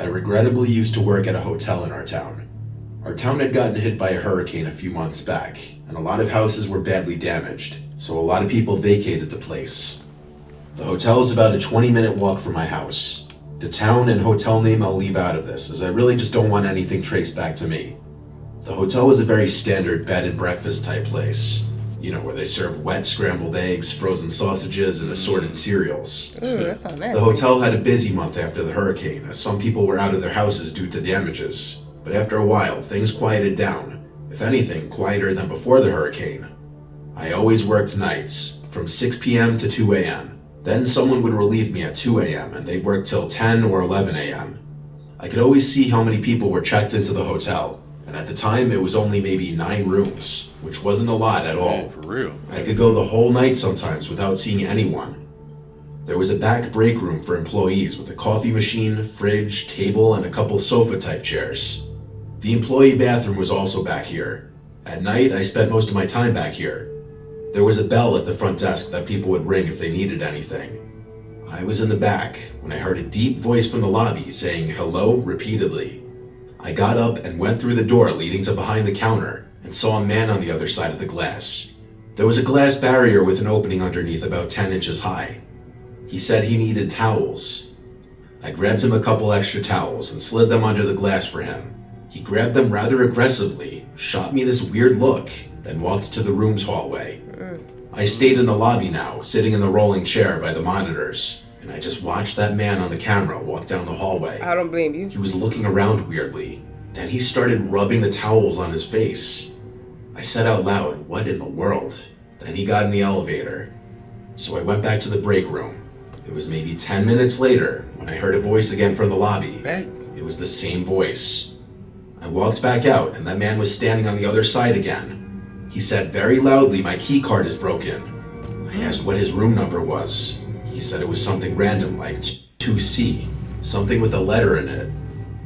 I regrettably used to work at a hotel in our town. Our town had gotten hit by a hurricane a few months back, and a lot of houses were badly damaged, so a lot of people vacated the place. The hotel is about a 20-minute walk from my house. The town and hotel name I'll leave out of this, as I really just don't want anything traced back to me. The hotel was a very standard bed and breakfast type place. You know, where they serve wet scrambled eggs, frozen sausages, and assorted cereals. Ooh, that sounds nasty. The hotel had a busy month after the hurricane, as some people were out of their houses due to damages. But after a while, things quieted down. If anything, quieter than before the hurricane. I always worked nights, from 6 p.m. to 2 a.m. Then someone would relieve me at 2 a.m. and they'd work till 10 or 11 a.m. I could always see how many people were checked into the hotel. And at the time, it was only maybe 9 rooms, which wasn't a lot at all. For real. I could go the whole night sometimes without seeing anyone. There was a back break room for employees with a coffee machine, fridge, table, and a couple sofa-type chairs. The employee bathroom was also back here. At night, I spent most of my time back here. There was a bell at the front desk that people would ring if they needed anything. I was in the back when I heard a deep voice from the lobby saying hello repeatedly. I got up and went through the door leading to behind the counter and saw a man on the other side of the glass. There was a glass barrier with an opening underneath about 10 inches high. He said he needed towels. I grabbed him a couple extra towels and slid them under the glass for him. He grabbed them rather aggressively, shot me this weird look, then walked to the room's hallway. I stayed in the lobby now, sitting in the rolling chair by the monitors. And I just watched that man on the camera walk down the hallway. I don't blame you. He was looking around weirdly. Then he started rubbing the towels on his face. I said out loud, "What in the world?" Then he got in the elevator. So I went back to the break room. It was maybe 10 minutes later when I heard a voice again from the lobby. Hey. It was the same voice. I walked back out and that man was standing on the other side again. He said very loudly, "My key card is broken." I asked what his room number was. He said it was something random like 2C, something with a letter in it.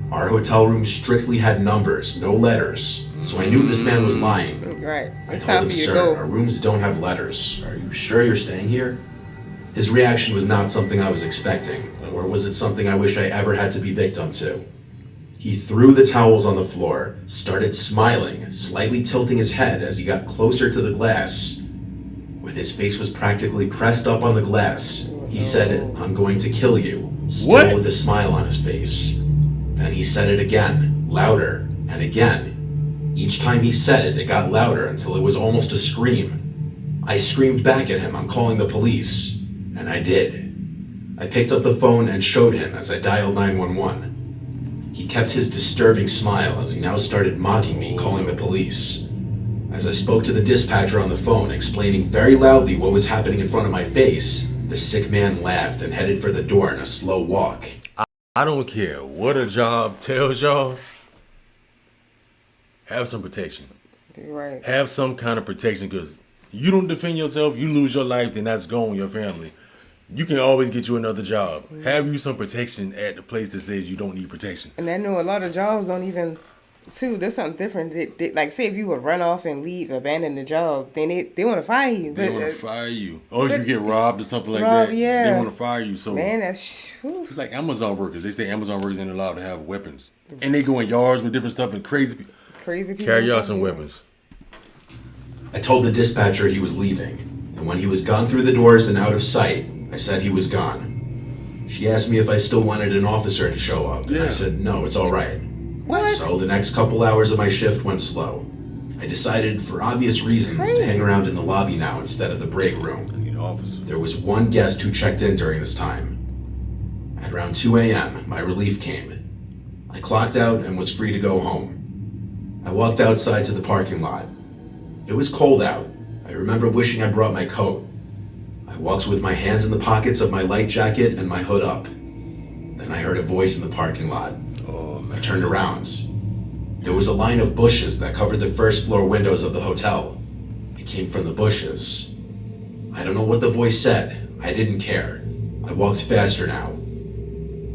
Our hotel room strictly had numbers, no letters, so I knew this man was lying. Right. I It's told time him, for you to "Sir, go. our rooms don't have letters. Are you sure you're staying here?" His reaction was not something I was expecting, or was it something I wish I ever had to be victim to? He threw the towels on the floor, started smiling, slightly tilting his head as he got closer to the glass. When his face was practically pressed up on the glass, he said, "I'm going to kill you," still What? with a smile on his face. Then he said it again, louder, and again. Each time he said it, it got louder until it was almost a scream. I screamed back at him, "I'm calling the police." And I did. I picked up the phone and showed him as I dialed 911. He kept his disturbing smile as he now started mocking me, calling the police. As I spoke to the dispatcher on the phone, explaining very loudly what was happening in front of my face, the sick man laughed and headed for the door in a slow walk. I don't care what a job tells y'all. Have some protection. You're right. Have some kind of protection, because you don't defend yourself, you lose your life, then that's gone, your family. You can always get you another job. Have you some protection at the place that says you don't need protection. And I know a lot of jobs don't even, too, there's something different. Like, say if you would run off and leave, abandon the job, then they want to fire you. They want to fire you. Or you get robbed or something like Robbed, that. yeah. They want to fire you. So Man, that's... whew. it's like Amazon workers. They say Amazon workers ain't allowed to have weapons. And they go in yards with different stuff and crazy. Crazy people. Carry out some weapons. I told the dispatcher he was leaving, and when he was gone through the doors and out of sight, I said he was gone. She asked me if I still wanted an officer to show up, and I Yeah. said no, it's all right. What? So the next couple hours of my shift went slow. I decided, for obvious reasons, to hang around in the lobby now instead of the break room. I need an officer. There was one guest who checked in during this time. At around 2 a.m., my relief came. I clocked out and was free to go home. I walked outside to the parking lot. It was cold out. I remember wishing I brought my coat. I walked with my hands in the pockets of my light jacket and my hood up. Then I heard a voice in the parking lot. I turned around. There was a line of bushes that covered the first floor windows of the hotel. It came from the bushes. I don't know what the voice said. I didn't care. I walked faster now.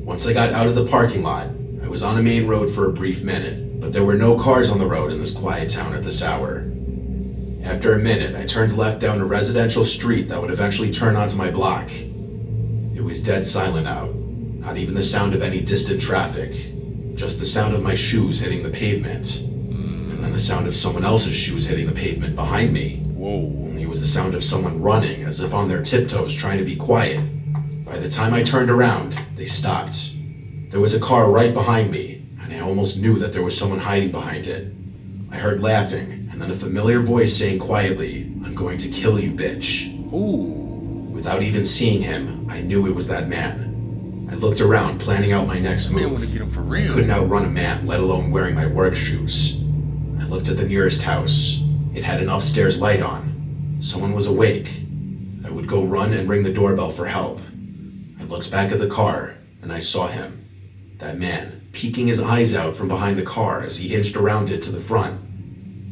Once I got out of the parking lot, I was on a main road for a brief minute, but there were no cars on the road in this quiet town at this hour. After a minute, I turned left down a residential street that would eventually turn onto my block. It was dead silent out, not even the sound of any distant traffic. Just the sound of my shoes hitting the pavement. And then the sound of someone else's shoes hitting the pavement behind me. Whoa. Only it was the sound of someone running, as if on their tiptoes, trying to be quiet. By the time I turned around, they stopped. There was a car right behind me, and I almost knew that there was someone hiding behind it. I heard laughing, and then a familiar voice saying quietly, "I'm going to kill you, bitch." Ooh. Without even seeing him, I knew it was that man. I looked around, planning out my next Man, move. want to get him for I real. couldn't outrun a man, let alone wearing my work shoes. I looked at the nearest house. It had an upstairs light on. Someone was awake. I would go run and ring the doorbell for help. I looked back at the car, and I saw him. That man, peeking his eyes out from behind the car as he inched around it to the front.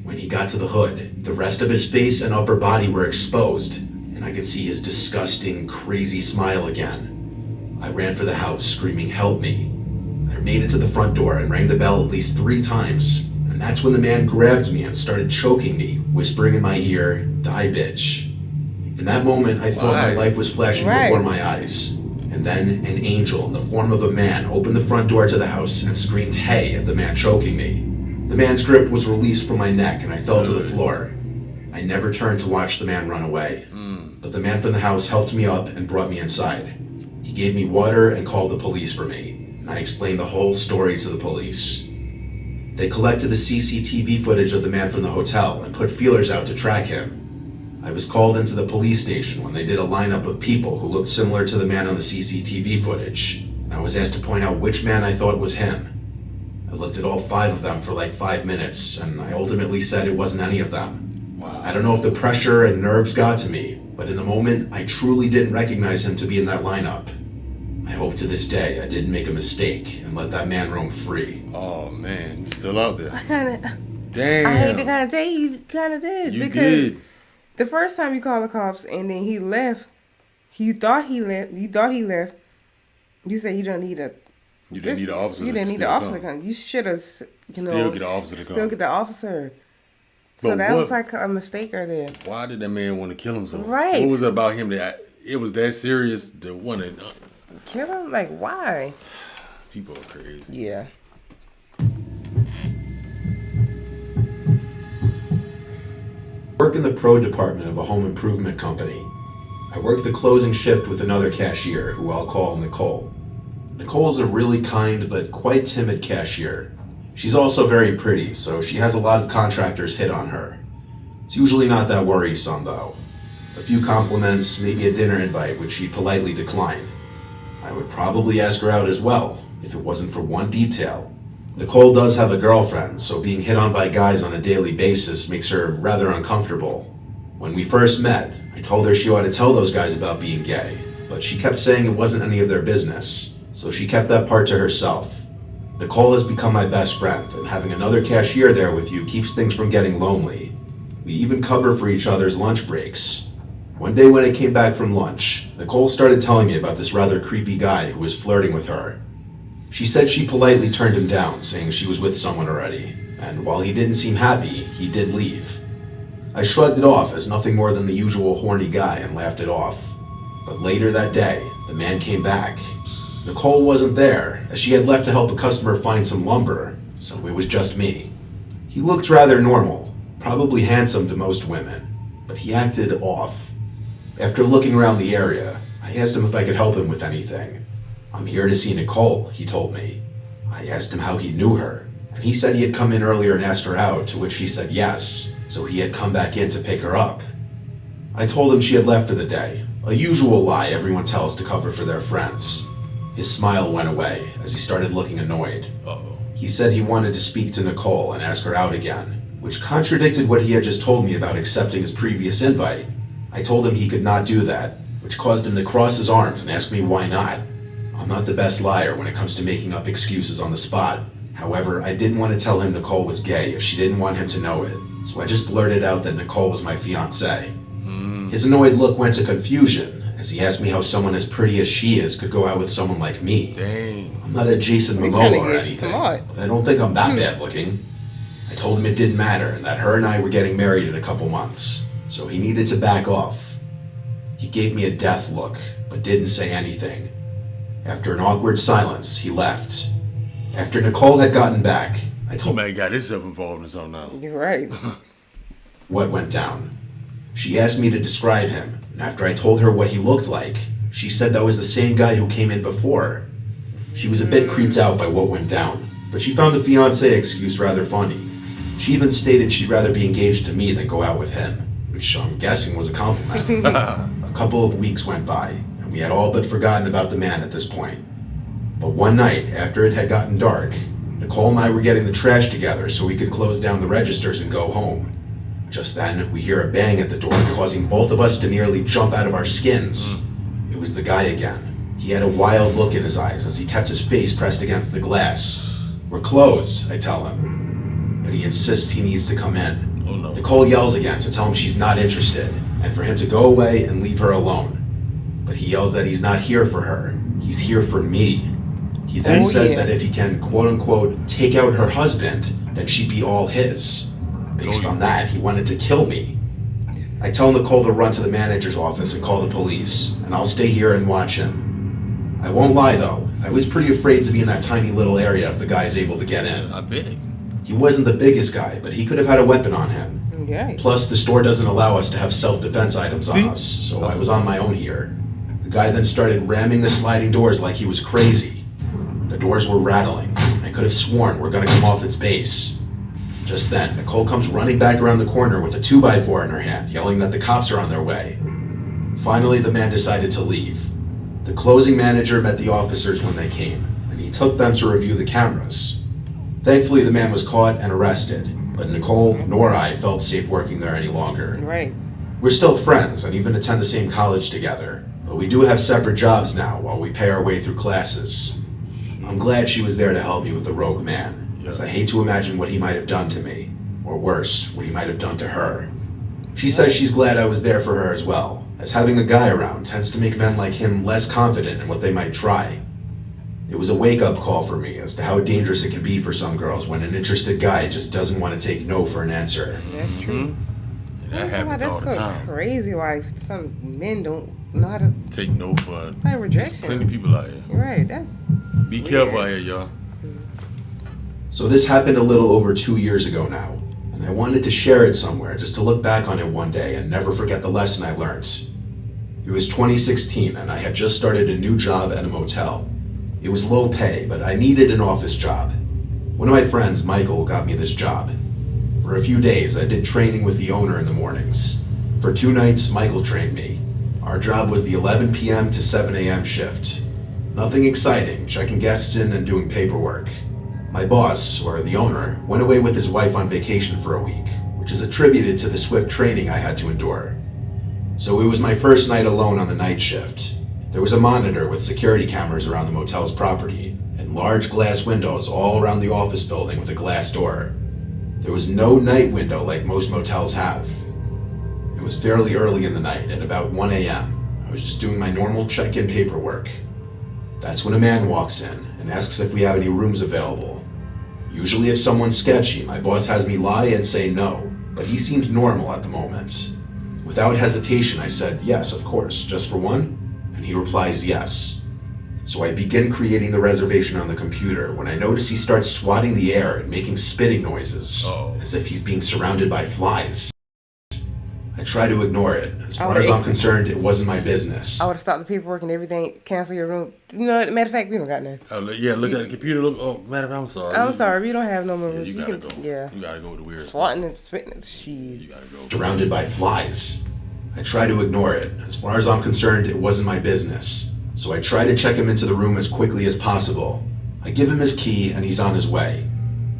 When he got to the hood, the rest of his face and upper body were exposed, and I could see his disgusting, crazy smile again. I ran for the house, screaming, "Help me." I made it to the front door and rang the bell at least 3 times, and that's when the man grabbed me and started choking me, whispering in my ear, "Die, bitch." In that moment, I thought my Why? life was flashing Right. before my eyes. And then an angel in the form of a man opened the front door to the house and screamed, "Hey," at the man choking me. The man's grip was released from my neck and I fell to the floor. I never turned to watch the man run away. But the man from the house helped me up and brought me inside. He gave me water and called the police for me, and I explained the whole story to the police. They collected the CCTV footage of the man from the hotel and put feelers out to track him. I was called into the police station when they did a lineup of people who looked similar to the man on the CCTV footage, and I was asked to point out which man I thought was him. I looked at all 5 of them for like 5 minutes, and I ultimately said it wasn't any of them. Wow. I don't know if the pressure and nerves got to me, but in the moment, I truly didn't recognize him to be in that lineup. I hope to this day I didn't make a mistake and let that man roam free. Oh man, you still out there? I kind of, Damn. I hate to kind of tell you, you kind of did. You because did. the first time you called the cops and then he left, you thought he left, you said you don't need a, You didn't need an officer. you to didn't need the still officer to come. come. You should have, Still get an officer to still come. get the officer. So But that what- was like a mistake right there. Why did that man want to kill himself? Right. What was it about him that it was that serious? The one that Kill him? Like, why? people are crazy. Yeah. Work in the pro department of a home improvement company. I work the closing shift with another cashier, who I'll call Nicole. Nicole is a really kind but quite timid cashier. She's also very pretty, so she has a lot of contractors hit on her. It's usually not that worrisome, though. A few compliments, maybe a dinner invite, which she'd politely decline. I would probably ask her out as well, if it wasn't for one detail. Nicole does have a girlfriend, so being hit on by guys on a daily basis makes her rather uncomfortable. When we first met, I told her she ought to tell those guys about being gay, but she kept saying it wasn't any of their business, so she kept that part to herself. Nicole has become my best friend, and having another cashier there with you keeps things from getting lonely. We even cover for each other's lunch breaks. One day when I came back from lunch, Nicole started telling me about this rather creepy guy who was flirting with her. She said she politely turned him down, saying she was with someone already, and while he didn't seem happy, he did leave. I shrugged it off as nothing more than the usual horny guy and laughed it off. But later that day, the man came back. Nicole wasn't there, as she had left to help a customer find some lumber, so it was just me. He looked rather normal, probably handsome to most women, but he acted off. After looking around the area, I asked him if I could help him with anything. "I'm here to see Nicole," he told me. I asked him how he knew her, and he said he had come in earlier and asked her out, to which she said yes, so he had come back in to pick her up. I told him she had left for the day, a usual lie everyone tells to cover for their friends. His smile went away as he started looking annoyed. He said he wanted to speak to Nicole and ask her out again, which contradicted what he had just told me about accepting his previous invite. I told him he could not do that, which caused him to cross his arms and ask me why not. I'm not the best liar when it comes to making up excuses on the spot. However, I didn't want to tell him Nicole was gay if she didn't want him to know it, so I just blurted out that Nicole was my fiancée. His annoyed look went to confusion as he asked me how someone as pretty as she is could go out with someone like me. Dang. I'm not a Jason We Momoa kinda or get anything, smart. but I don't think I'm that bad looking. I told him it didn't matter and that her and I were getting married in a couple months, so he needed to back off. He gave me a death look, but didn't say anything. After an awkward silence, he left. After Nicole had gotten back, I He told might have got himself involved in something now. You're right. what went down. She asked me to describe him, and after I told her what he looked like, she said that was the same guy who came in before. She was a bit creeped out by what went down, but she found the fiancé excuse rather funny. She even stated she'd rather be engaged to me than go out with him, which I'm guessing was a compliment. A couple of weeks went by, and we had all but forgotten about the man at this point. But one night, after it had gotten dark, Nicole and I were getting the trash together so we could close down the registers and go home. Just then, we hear a bang at the door, causing both of us to nearly jump out of our skins. It was the guy again. He had a wild look in his eyes as he kept his face pressed against the glass. We're closed, I tell him. But he insists he needs to come in. Oh no. Nicole yells again to tell him she's not interested, and for him to go away and leave her alone. But he yells that he's not here for her. He's here for me. He then says that if he can, quote-unquote, take out her husband, then she'd be all his. Based on that, he wanted to kill me. I tell Nicole to run to the manager's office and call the police, and I'll stay here and watch him. I won't lie, though. I was pretty afraid to be in that tiny little area if the guy's able to get in. I bet. He wasn't the biggest guy, but he could have had a weapon on him. Okay. Plus, the store doesn't allow us to have self-defense items on us, so I was on my own here. The guy then started ramming the sliding doors like he was crazy. The doors were rattling. I could have sworn we're gonna come off its base. Just then, Nicole comes running back around the corner with a 2x4 in her hand, yelling that the cops are on their way. Finally, the man decided to leave. The closing manager met the officers when they came, and he took them to review the cameras. Thankfully, the man was caught and arrested, but Nicole nor I felt safe working there any longer. Right. We're still friends and even attend the same college together, but we do have separate jobs now while we pay our way through classes. I'm glad she was there to help me with the rogue man, as I hate to imagine what he might have done to me, or worse, what he might have done to her. She says she's glad I was there for her as well, as having a guy around tends to make men like him less confident in what they might try. It was a wake-up call for me as to how dangerous it can be for some girls when an interested guy just doesn't want to take no for an answer. That's true. That happens all the That's so time. crazy why some men don't know how to Take no for fight rejection. There's plenty of people out here. Right. That's Be weird. careful out here, y'all. So this happened a little over 2 years ago now, and I wanted to share it somewhere just to look back on it one day and never forget the lesson I learned. It was 2016 and I had just started a new job at a motel. It was low pay, but I needed an office job. One of my friends, Michael, got me this job. For a few days, I did training with the owner in the mornings. For 2 nights, Michael trained me. Our job was the 11 p.m. to 7 a.m. shift. Nothing exciting, checking guests in and doing paperwork. My boss, or the owner, went away with his wife on vacation for a week, which is attributed to the swift training I had to endure. So it was my first night alone on the night shift. There was a monitor with security cameras around the motel's property, and large glass windows all around the office building with a glass door. There was no night window like most motels have. It was fairly early in the night, at about 1 a.m. I was just doing my normal check-in paperwork. That's when a man walks in and asks if we have any rooms available. Usually if someone's sketchy, my boss has me lie and say no, but he seemed normal at the moment. Without hesitation, I said, yes, of course, just for one? And he replies, yes. So I begin creating the reservation on the computer when I notice he starts swatting the air and making spitting noises, as if he's being surrounded by flies. I try to ignore it. As far as I'm concerned, it wasn't my business. I would have stopped the paperwork and everything, cancel your room. You know, matter of fact, we don't got none. Yeah, look at the computer. Look. Oh, matter of fact, I'm sorry. I'm sorry, we don't have no more Yeah, rooms. you gotta go. Yeah. You gotta go with the weird. Swatting and spitting. Shit. You gotta go. Surrounded by flies. I try to ignore it. As far as I'm concerned, it wasn't my business. So I try to check him into the room as quickly as possible. I give him his key and he's on his way.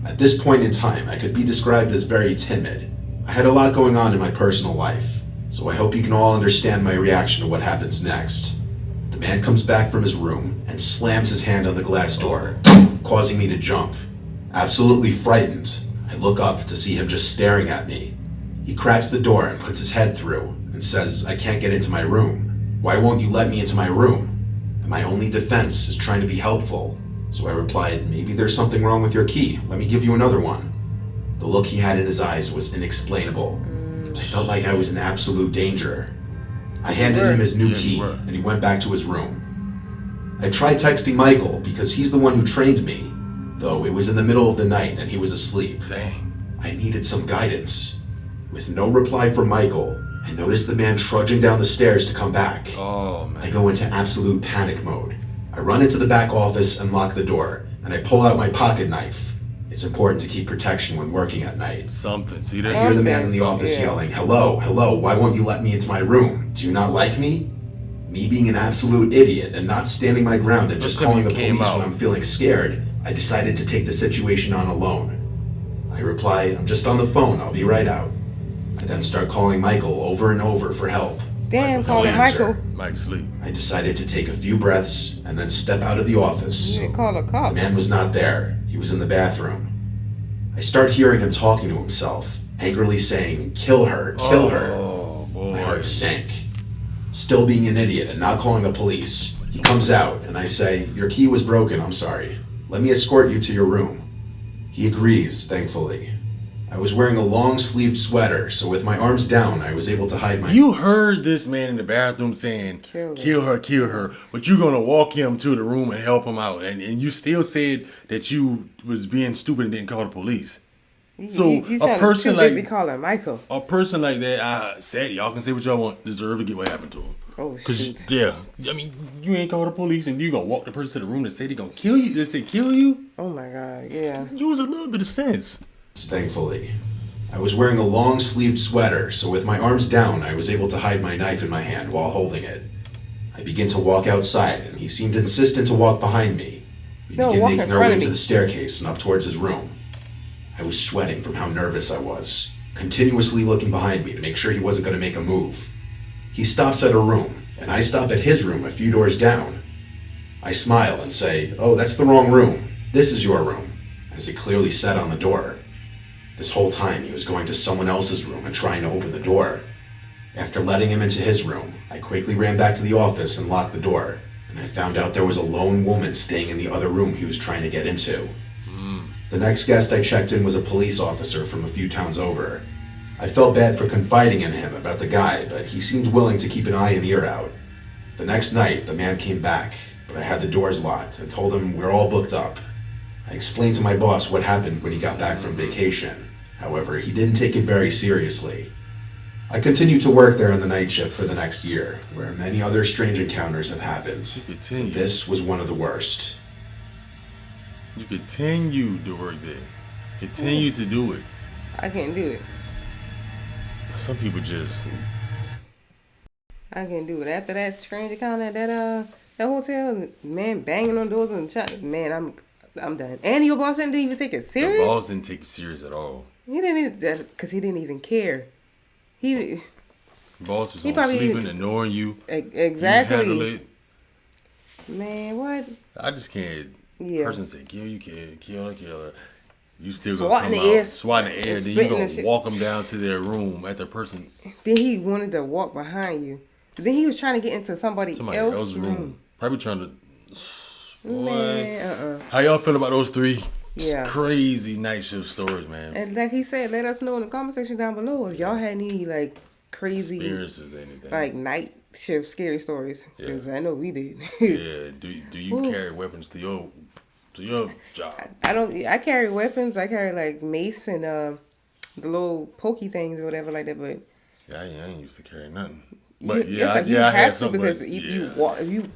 At this point in time, I could be described as very timid. I had a lot going on in my personal life, so I hope you can all understand my reaction to what happens next. The man comes back from his room and slams his hand on the glass door, causing me to jump. Absolutely frightened, I look up to see him just staring at me. He cracks the door and puts his head through and says, I can't get into my room. Why won't you let me into my room? And my only defense is trying to be helpful. So I replied, maybe there's something wrong with your key. Let me give you another one. The look he had in his eyes was inexplainable. I felt like I was in absolute danger. I handed him his new key and he went back to his room. I tried texting Michael because he's the one who trained me. though it was in the middle of the night and he was asleep. Dang. I needed some guidance. With no reply from Michael, I noticed the man trudging down the stairs to come back. Oh, man. I go into absolute panic mode. I run into the back office and lock the door, and I pull out my pocket knife. It's important to keep protection when working at night. Something. See I that? hear the man in the office yelling, "Hello, hello, why won't you let me into my room? Do you not like me?" Me being an absolute idiot and not standing my ground and just calling the police when I'm feeling scared, I decided to take the situation on alone. I reply, "I'm just on the phone, I'll be right out." I then start calling Michael over and over for help. Damn, No calling answer. Michael. Mike sleep. I decided to take a few breaths and then step out of the office. You didn't call a cop. The man was not there. He was in the bathroom. I start hearing him talking to himself, angrily saying, "Kill her, kill her." Oh, boy. My heart sank. Still being an idiot and not calling the police, he comes out and I say, "Your key was broken, I'm sorry. Let me escort you to your room." He agrees, thankfully. I was wearing a long-sleeved sweater, so with my arms down, I was able to hide my... You heard this man in the bathroom saying, kill her, but you're going to walk him to the room and help him out. And you still said that you was being stupid and didn't call the police. So a person like calling Michael. A person like that, I said, y'all can say what y'all want, deserve to get what happened to him. Oh, shit. Yeah, I mean, you ain't call the police and you going to walk the person to the room and say they going to kill you? They say kill you? Oh, my God, yeah. Use a little bit of sense. Thankfully. I was wearing a long-sleeved sweater, so with my arms down, I was able to hide my knife in my hand while holding it. I begin to walk outside, and he seemed insistent to walk behind me. We begin making our way to the staircase and up towards his room. I was sweating from how nervous I was, continuously looking behind me to make sure he wasn't going to make a move. He stops at a room, and I stop at his room a few doors down. I smile and say, "Oh, that's the wrong room. This is your room," as it clearly said on the door. This whole time, he was going to someone else's room and trying to open the door. After letting him into his room, I quickly ran back to the office and locked the door, and I found out there was a lone woman staying in the other room he was trying to get into. The next guest I checked in was a police officer from a few towns over. I felt bad for confiding in him about the guy, but he seemed willing to keep an eye and ear out. The next night, the man came back, but I had the doors locked and told him we're all booked up. I explained to my boss what happened when he got back from vacation. However, he didn't take it very seriously. I continued to work there on the night shift for the next year, where many other strange encounters have happened. Continue. This was one of the worst. You continue to work there. Continue to do it. I can't do it. Some people just... I can't do it. After that strange encounter at that hotel, man banging on doors and man, I'm done. And your boss didn't even take it serious? The boss didn't take it serious at all. He didn't, because he didn't even care. The boss was on sleeping, ignoring you. Exactly. You handle it. Man, what? I just can't. Yeah. Person say, kill you, kill her. You still swatting gonna come out, swatting the air, then you gonna walk them down to their room at the person. Then he wanted to walk behind you. Then he was trying to get into somebody else's room. Probably trying to. Man, How y'all feel about those three crazy night shift stories, man? And like he said, let us know in the comment section down below if y'all had any like crazy experiences, anything like night shift scary stories. Because I know we did. Yeah. Do you carry weapons to your job? I don't. I carry weapons. I carry like mace and the little pokey things or whatever like that. But yeah, I ain't used to carry nothing. But you have to because if you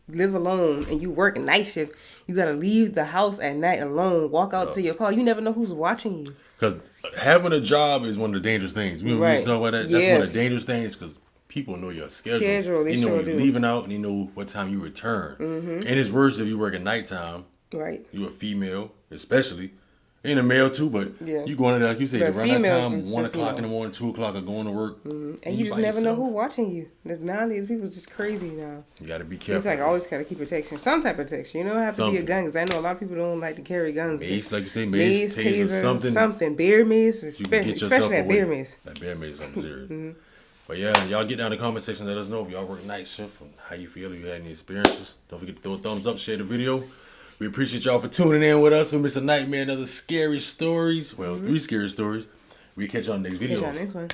live alone and you work a night shift, you gotta leave the house at night alone, walk out to your car. You never know who's watching you. Because having a job is one of the dangerous things. We know about that. That's one of the dangerous things because people know your schedule. They know when you're leaving out and they know what time you return. And it's worse if you work at nighttime. Right. You a female, especially. And a male too, but you going to, like you said, around that time, 1 o'clock in the morning, 2 o'clock, or going to work. And you just never know who's watching you. Nowadays, people are just crazy now. You got to be careful. It's like always got to keep protection. Some type of protection. You don't have to be a gun, because I know a lot of people don't like to carry guns. Mace, like you say, mace, taser, something. Bear mace, especially that bear mace. That bear mace, something serious. But yeah, y'all get down in the comment section. Let us know if y'all work night shift and how you feel, if you had any experiences. Don't forget to throw a thumbs up, share the video. We appreciate y'all for tuning in with us for Mr. Nightmare, another scary stories. Well, 3 scary stories. We catch y'all in the next video. Catch y'all next one.